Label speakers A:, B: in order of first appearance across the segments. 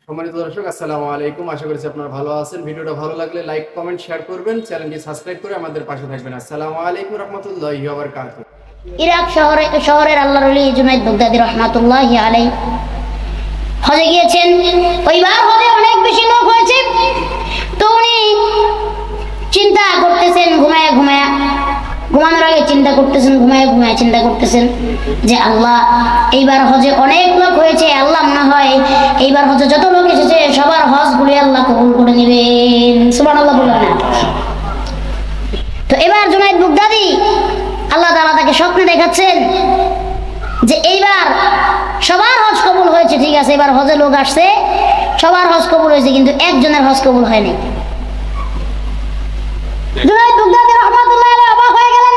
A: সম্মানিত দর্শক, আসসালামু আলাইকুম। আশা করছি আপনারা ভালো আছেন। ভিডিওটা ভালো লাগলে লাইক, কমেন্ট, শেয়ার করবেন। চ্যানেলটি সাবস্ক্রাইব করে আমাদের পাশে থাকবেন। আসসালামু আলাইকুম রাহমাতুল্লাহি ওয়া বারাকাতুহু।
B: ইরাক শহরের আল্লাহর ওলি জুনাইদ বাগদাদী রাহমাতুল্লাহি আলাইহি হজে গিয়েছেন। ওইবার হজে অনেক বেশি লোক হয়েছে, তো উনি চিন্তা করতেছেন ঘুমানোর আগে চিন্তা করতেছেন, ঘুমায় চিন্তা করতেছেন যে আল্লাহ, এইবার হজে অনেক লোক হয়েছে, আল্লাহ মনে হয় এইবার হজে যত লোক এসেছে সবার হজগুলি আল্লাহ কবুল করে নেবেন। সুবহানাল্লাহ বলেন না? তো এবার জুনাইদ বাগদাদী আল্লাহ তাআলা তাকে স্বপ্নে দেখাচ্ছেন যে এইবার সবার হজ কবুল হয়েছে, ঠিক আছে, এবার হজে লোক আসছে, সবার হজ কবুল হয়েছে, কিন্তু একজনের হজ কবুল হয়নি। জুনাইদ বাগদাদী রাহমাতুল্লাহি আলাইহি অবাক হয়ে গেলেন।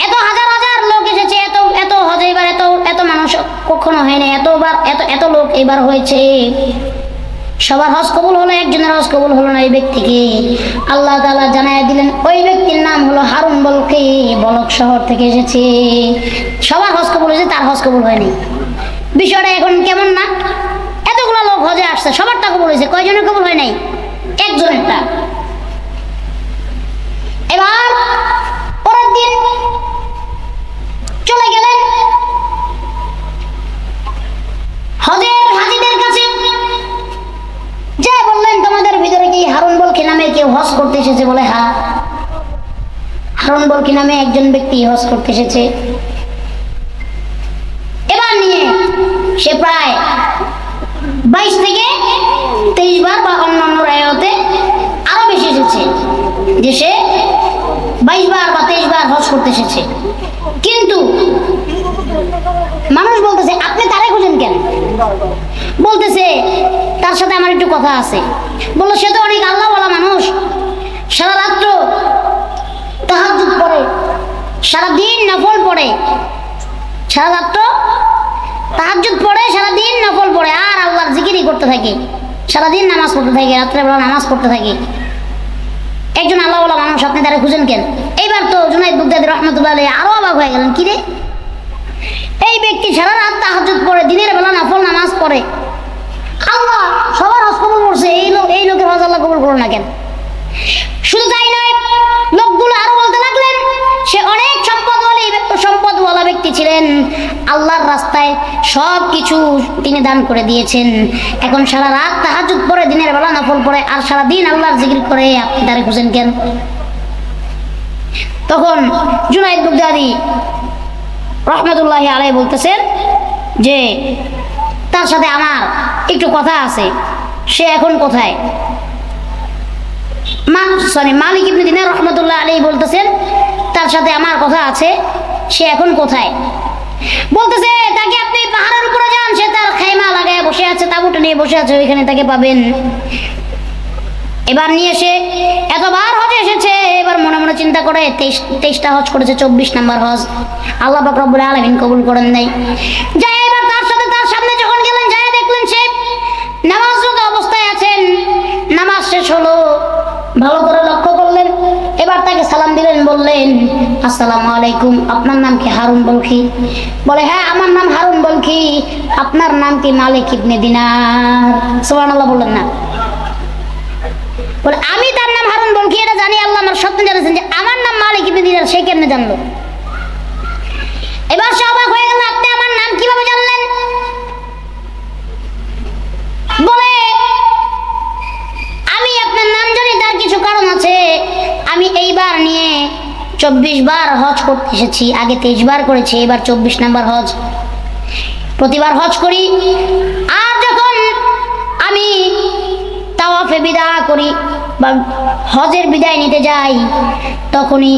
B: এত হাজার হাজার লোক এসেছে, এত হজে এবার এত মানুষ কখনো হয়নি, এত লোক এবার হয়েছে, সবার হজ কবুল হলো, একজনের হজ কবুল হলো না। এই ব্যক্তিকে আল্লাহ তাআলা জানায় দিলেন, ওই ব্যক্তির নাম হলো হারুন বলকি, বলক শহর থেকে এসেছে। সবার হজ কবুল হয়েছে, তার হজ কবুল হয়নি। বিষয়টা এখন কেমন না? এতগুলো লোক হজে আসছে, সবারটা কবুল হয়েছে, কয়জনের কবুল হয় নাই? একজনেরটা। এবার পরের দিন চলে গেলেন হজের হাজীদের কাছে, যে বললেন তোমাদের ভিতরে কি হারুন বলকি নামে কেউ হজ করতে এসেছে? বলে হ্যাঁ, হারুন বলকি নামে একজন ব্যক্তি হজ করতে এসেছে। এবার নিয়ে সে প্রায় 22 থেকে 23 বার বা অন্যান্য রায়তে আরো বেশি এসেছে, যে সে 22 বার বা 23 বার হজ করতে এসেছে। কিন্তু মানুষ বলতেছে, আপনি তারে খুঁজেন কেন? বলতেছে, তার সাথে আমার একটু কথা আছে। বললো, সে তো অনেক আল্লাহওয়ালা মানুষ, সারা রাত্র তাহাজ্জুদ পড়ে, সারাদিন নফল পড়ে, সারা রাত্র তাহাজ্জুদ পড়ে, সারাদিন নফল পড়ে, আর আল্লাহর জিকিরই করতে থাকে, সারাদিন নামাজ পড়তে থাকে, রাত্রেবেলা নামাজ পড়তে থাকে। একজন আল্লাহওয়ালা মানুষ, আপনি তারা খুঁজেন কেন? এইবার তো জুনাইদ বাগদাদী রাহমাতুল্লাহি আলাইহি আরো অবাক হয়ে গেলেন, কি রে, এই ব্যক্তি সারা রাত তাহাজ্জুদ পড়ে, দিনের বেলা নফল নামাজ পড়ে, আল্লাহ সবার হজ কবুল করছে, এই লোকের হজ আল্লাহ কবুল করলো না কেন? শুধু তাই নয়, লোকগুলো আরো বলতে লাগলেন, সে অনেক সম্পদওয়ালা ব্যক্তি ছিলেন, আল্লাহর রাস্তায় সব কিছু তিনি দান করে দিয়েছেন, এখন সারা রাত তাহাজ্জুদ পড়ে, দিনের বেলা নফল পড়ে, আর সারা দিন আল্লাহর জিকির করে, আপনি তারে খুঁজেন কেন? তখন জুনাইদ বাগদাদী রাহমাতুল্লাহি আলাইহি বলতেছেন যে তার সাথে আমার একটু কথা আছে, সে এখন কোথায়? মালিক ইবনে দিনার রাহমাতুল্লাহি আলাইহি বলতেছেন, তার সাথে আমার কথা আছে, সে এখন কোথায়? বলতেছে, তাকে আপনি পাহাড়ের উপরে যান, সে তার খাইমা লাগায় বসে আছে, তাঁবুটা নিয়ে বসে আছে, ওইখানে তাকে পাবেন। এবার নিয়ে এসে এতবার হজে এসেছে, এবার মনে মনে চিন্তা করে 23টা হজ করেছে, 24 নম্বর হজ আল্লাহ পাক রব্বুল আলামিন কবুল করেন নাই। যাই এবার তার সামনে যখন গেলেন, যাই দেখলেন সে নামাজরত অবস্থায় আছেন, নামাজ শেষ হলো, ভালো করে লক্ষ্য করলেন, এবার তাকে সালাম দিলেন, বললেন, আসসালামু আলাইকুম, আপনার নাম কি হারুন বলকি? বলে, হ্যাঁ আমার নাম হারুন বলকি, আপনার নাম কি মালিক ইবনে দিনার? সুবহানাল্লাহ বললেন না? বলে, আমি তার নাম হারুন বলকি এটা জানি, আল্লাহ আমার স্বপ্নে জানিয়েছেন, যে আমার নাম মালিক ইবনে দিনার সে কেমনে জানলো? এবার সে অবাক হয়ে গেল, আপনি আমার নাম কিভাবে জানলেন? বলে, আমি আপনার নাম জানি, তার কিছু কারণ আছে, আমি এইবার নিয়ে 24 বার হজ করতে এসেছি, আগে 23 বার করেছি, এবার 24 নাম্বার হজ। প্রতিবার হজ করি, আর যখন আমি তাওয়াফে বিদা করি বা হজের বিদায় নিতে যাই, তখনই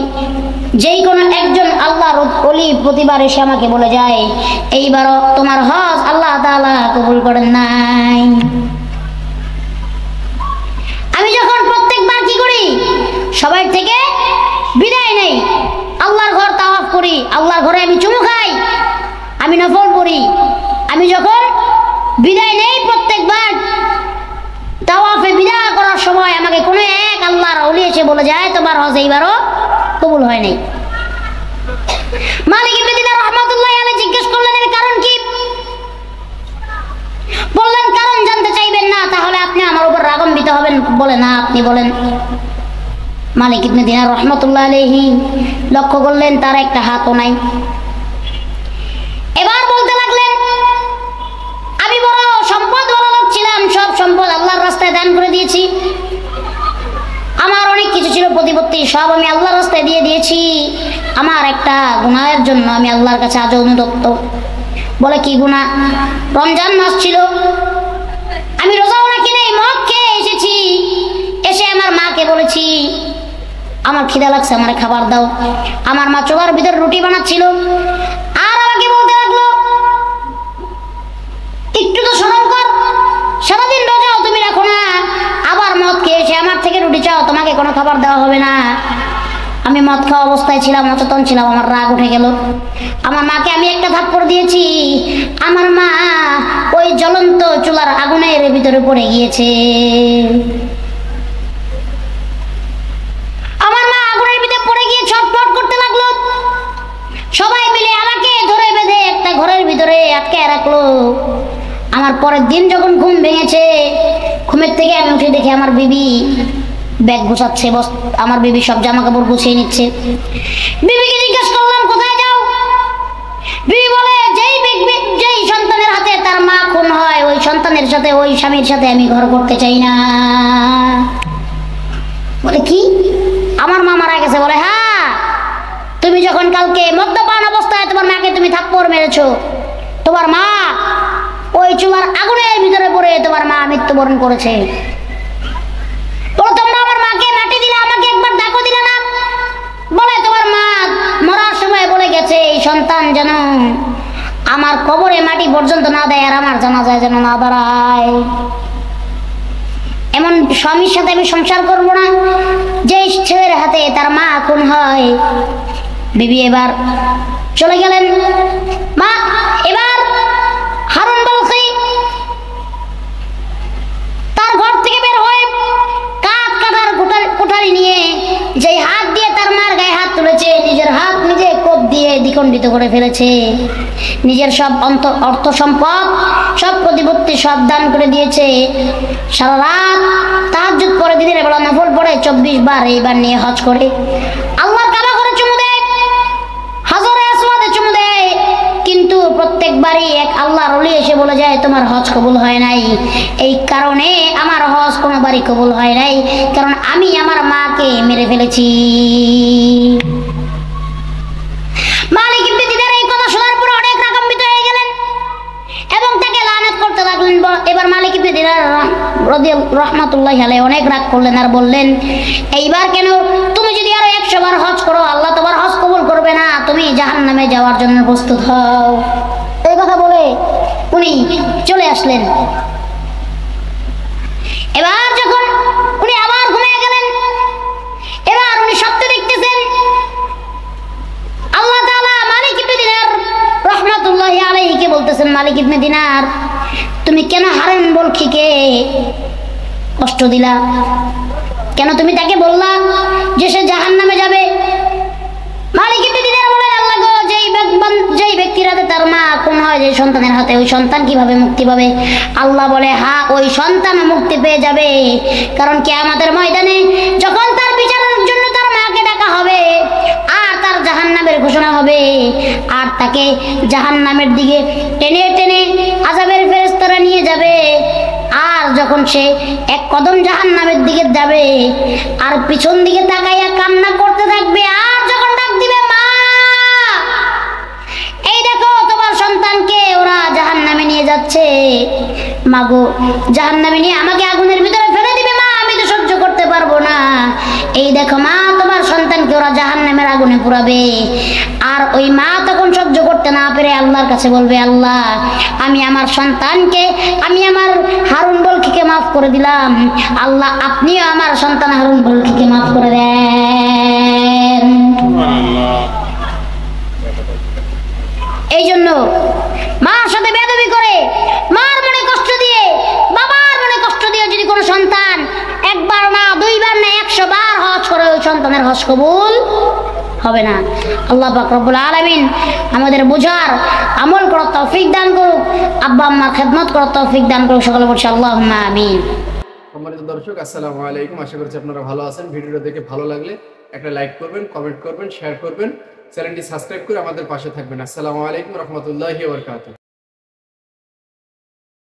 B: যেই কোনো একজন আল্লাহর ওলি প্রতিবার এসে আমাকে বলে যায়, এইবারও তোমার হজ আল্লাহ তাআলা কবুল করেন নাই। আমি যখন প্রত্যেকবার কি করি, সবার থেকে বিদায় নেই, আল্লাহর ঘর তাওয়াফ করি, আল্লাহর ঘরে আমি চুমু খাই, আমি নফল পড়ি, আমি যখন বিদায় নেই প্রত্যেকবার তাওয়াফে বিদা করার সময় আমাকে কোনো এক আল্লাহর ওলি এসে বলে যায়, তোমার হজ এইবারও কবুল হয় নাই। মালিক ইবনে দিনার রাহমাতুল্লাহি আলাইহি জিজ্ঞেস করলেন, এর কারণ কি? বললেন, কারণ জানতে চাই বলে না, আপনি বলেন। মালিক ইবনে দিনার রহমতুল্লাহ আলাইহি লক্ষ্য করলেন তার একটা হাতও নাই। এবার বলতে লাগলেন, আমি বড় সম্পদওয়ালা লোক ছিলাম, সব সম্পদ আল্লাহর রাস্তায় দান করে দিয়েছি। আমার অনেক কিছু ছিল প্রতিপত্তি, সব আমি আল্লাহর রাস্তায় দিয়ে দিয়েছি। আমার একটা গুনাহের জন্য আমি আল্লাহর কাছে আজও অনুতপ্ত। বলে কি গুনাহ? রমজান মাস ছিল, আমি রোজাও রাখি নাই, মদ খেয়ে এসেছি। এসে আমার মাকে বলেছি আমার খিদা লাগছে, আমার খাবার দাও। আমার মা চোলার ভিতর রুটি বানাচ্ছিল, আর আমাকে বলতে লাগলো, একটু তো শরম কর, সারাদিন রোজাও তুমি রাখো না, আবার মদ খেয়ে এসে আমার থেকে রুটি চাও, তোমাকে কোনো খাবার দেওয়া হবে না। আমি মদ খাওয়া অবস্থায় ছিলাম, অচেতন ছিলাম, আমার রাগ উঠে গেল। আমার মাকে আমি একটা থাপ্পড় দিয়েছি, আমার মা ওই জ্বলন্ত চুলার আগুনের ভিতরে পড়ে গিয়েছে। আমার মা আগুনের ভিতরে পড়ে গিয়ে ছটফট করতে লাগলো। সবাই মিলে আমাকে ধরে বেঁধে একটা ঘরের ভিতরে আটকে রাখলো। আমার পরের দিন যখন ঘুম ভেঙেছে, ঘুমের থেকে আমি উঠে দেখি আমার বিবি ব্যাগ গুছাচ্ছে, আমার বিবি সব জামা কাপড় গুছিয়ে নিচ্ছে। বিবিকে জিজ্ঞেস করলাম কোথায় যাও? বিবি বলে যেই সন্তানের হাতে তার মা খুন হয়, ওই সন্তানের সাথে, ওই স্বামীর সাথে আমি ঘর করতে চাই না। বলে কি? আমার মা মারা গেছে? বলে হ্যাঁ, তুমি যখন কালকে মদ্যপান অবস্থায় তোমার মাকে তুমি থাপ্পড় মেরেছো, তোমার মা ওই চুলার আগুনের ভিতরে পড়ে তোমার মা মৃত্যুবরণ করেছে। বলো তোমরা আমার মাকে মাটি দিলে, আমাকে একবার ডাকো দিলে না? বলে তোমার মা মরার সময় বলে গেছে এই সন্তান যেন আমার কবরে মাটি পর্যন্ত না দেয়, আর আমার জানাজায় যেন না দাঁড়ায়। এমন স্বামীর সাথে আমি সংসার করবো না যে ছেলের হাতে তার মা খুন হয়। বিবি এবার চলে গেলেন। মা এবার হারুন বলছি তার ঘর থেকে বের হয়ে কাঠ কাটার কোঠারি নিয়ে যেই হাত দিয়ে তার মার গায়ে হাত তুলেছে, নিজের হাত নিজে কোপ দিয়ে দ্বিখণ্ডিত করে ফেলেছে। নিজের সব অর্থ সম্পদ, সব প্রতিপত্তি সব দান করে দিয়েছে। সারা রাত তাহাজ্জুদ পড়ে, দিনের বেলা নফল পড়ে 24 বার এইবার নিয়ে হজ করে। আল্লাহর কাবা ঘরে চুমু দেয়, হাজরে আসওয়াদে চুমু দেয়, কিন্তু প্রত্যেকবারই এক আল্লাহর ওলি এসে বলে যায় তোমার হজ কবুল হয় নাই। এই কারণে আমার হজ কোনোবারই কবুল হয় নাই, কারণ আমি আমার মাকে মেরে ফেলেছি। মালিক ইবনে দিনার এই কথা শোনার পর অনেক রাগান্বিত হয়ে গেলেন এবং তাকে লানত করতে লাগলেন। এবার মালিক ইবনে দিনার রাহমাতুল্লাহি আলাইহি অনেক রাগ করলেন আর বললেন, এইবার কেন? তুমি যদি আরো 100 বার হজ করো আল্লাহ তোমার হজ কবুল করবে না, তুমি জাহান্নামে যাওয়ার জন্য প্রস্তুত হও। এই কথা বলে উনি চলে আসলেন। এবার যখন উনি আবার ঘুমিয়ে গেলেন, এবার উনি স্বপ্ন দেখতেছেন আল্লাহ তাআলা মালিক ইবনে দিনার রাহমাতুল্লাহি আলাইহিকে বলতেছেন, মালিক ইবনে দিনার তুমি কেন হারুন বলখিকে কষ্ট দিলা? কেন তুমি তাকে বললা যে সে জাহান্নামে যাবে? মালিক ইবনে দিনার বলেন, আল্লাহ গো, যেই ব্যক্তির হাতে তার মা খুন হয়, যে সন্তানের হাতে, ওই সন্তান কিভাবে মুক্তি পাবে? আল্লাহ বলে হ্যাঁ, ওই সন্তান মুক্তি পেয়ে যাবে, কারণ কিয়ামতের ময়দানে যখন তার বিচারের জন্য তার মাকে ডাকা হবে আর তার জাহান্নামের ঘোষণা হবে, আর তাকে জাহান্নামের দিকে টেনে টেনে আযাবের ফেরেশতারা নিয়ে যাবে, আর যখন সে এক কদম জাহান্নামের দিকে যাবে আর পিছন দিকে তাকাইয়া কান্না করতে থাকবে, আর যখন ডাক দিবে মা, এই দেখো তোমার সন্তানকে ওরা জাহান্নামে নিয়ে যাচ্ছে, মাগো জাহান্নামে নিয়ে আমাকে আগুনের ভিতরে ফেলে দিবে মা, আমি তো সহ্য করতে পারবো না। এই দেখো মা, তোমার সন্তানকে ওরা জাহান্নামের আগুনে পুরাবে। আর ওই মা তখন সহ্য করতে না পেরে আল্লাহর কাছে বলবে, আল্লাহ আমি আমার সন্তানকে, আমি আমার হারুন বলখিকে মাফ করে দিলাম, আল্লাহ আপনিও আমার সন্তান হারুন বলখিকে মাফ করে দেন। এই জন্য মার সাথে বেয়াদবি করে, মার মনে কষ্ট দিয়ে, বাবার মনে কষ্ট দিয়ে যদি কোনো সন্তান একবার না, দুইবার না, 100 বার হজ করে, ওই সন্তানের হজ কবুল হবে না। আল্লাহ পাক রব্বুল আলামিন আমাদের বুঝার, আমল করার তৌফিক দান করুক, আব্বা আম্মার খেদমত করার তৌফিক দান করুক। সকলে বলছি আল্লাহুম্মা আমিন।
A: সম্মানিত দর্শক, আসসালামু আলাইকুম। আশা করছি আপনারা ভালো আছেন। ভিডিওটা দেখে ভালো লাগলে একটা লাইক করবেন, কমেন্ট করবেন, শেয়ার করবেন, চ্যানেলটি সাবস্ক্রাইব করে আমাদের পাশে থাকবেন। আসসালামু আলাইকুম রহমতুল্লাহি ওয়া বারাকাতুহু।